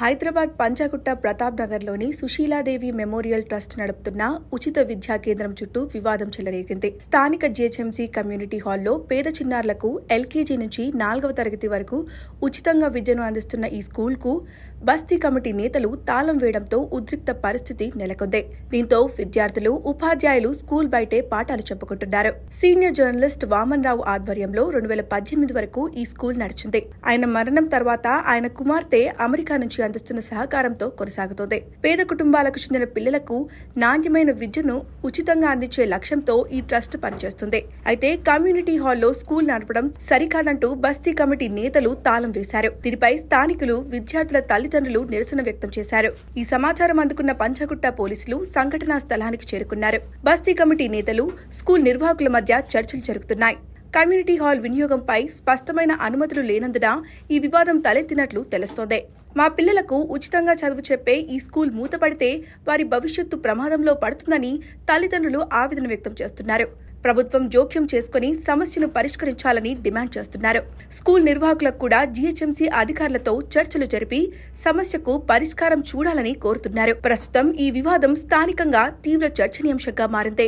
హైదరాబాద్ పంచాగుట్ట ప్రతాప్ నగర్లోని Sushila Devi memorial trust నడుపుతున్న ఉచిత విద్యా కేంద్రం చుట్టూ వివాదం చెలరేగింది. స్థానిక జీహెచ్ఎంసీ కమ్యూనిటీ హాల్లో పేద చిన్నారులకు ఎల్కేజీ నుంచి 4వ తరగతి వరకు ఉచితంగా విద్యను అందిస్తున్న ఈ స్కూల్కు బస్తీ కమిటీ నేతలు తాళం వేయడంతో ఉద్రిక్త పరిస్థితి నెలకొంది. దీంతో విద్యార్థులు, ఉపాధ్యాయులు స్కూల్ బయటే పాఠాలు చెప్పుకుంటున్నారు. సీనియర్ జర్నలిస్ట్ వామన్ రావు ఆధ్వర్యంలో 2018 వరకు ఈ స్కూల్ నడిచింది. ఆయన మరణం తర్వాత ఆయన కుమార్తె అమెరికా నుంచి అందిస్తున్న సహకారంతో కొనసాగుతోంది. పేద కుటుంబాలకు చెందిన పిల్లలకు నాణ్యమైన విద్యను ఉచితంగా అందించే లక్ష్యంతో ఈ ట్రస్ట్ పనిచేస్తుంది. అయితే కమ్యూనిటీ హాల్లో స్కూల్ నడపడం సరికాదంటూ బస్తీ కమిటీ నేతలు తాళం వేశారు. దీనిపై స్థానికులు, విద్యార్థుల తల్లిదండ్రులు నిరసన వ్యక్తం చేశారు. ఈ సమాచారం అందుకున్న పంచగుట్ట పోలీసులు సంఘటనా స్థలానికి చేరుకున్నారు. బస్తీ కమిటీ నేతలు, స్కూల్ నిర్వాహకుల మధ్య చర్చలు జరుగుతున్నాయి. కమ్యూనిటీ హాల్ వినియోగంపై స్పష్టమైన అనుమతులు లేనందున ఈ వివాదం తలెత్తినట్లు తెలుస్తోంది. మా పిల్లలకు ఉచితంగా చదువు చెప్పే ఈ స్కూల్ మూతపడితే వారి భవిష్యత్తు ప్రమాదంలో పడుతుందని తల్లిదండ్రులు ఆవేదన వ్యక్తం చేస్తున్నారు. ప్రభుత్వం జోక్యం చేసుకుని సమస్యను పరిష్కరించాలని డిమాండ్ చేస్తున్నారు. స్కూల్ నిర్వాహకులకు కూడా జీహెచ్ఎంసీ అధికారులతో చర్చలు జరిపి సమస్యకు పరిష్కారం చూడాలని కోరుతున్నారు. ప్రస్తుతం ఈ వివాదం స్థానికంగా తీవ్ర చర్చనీయాంశంగా మారింది.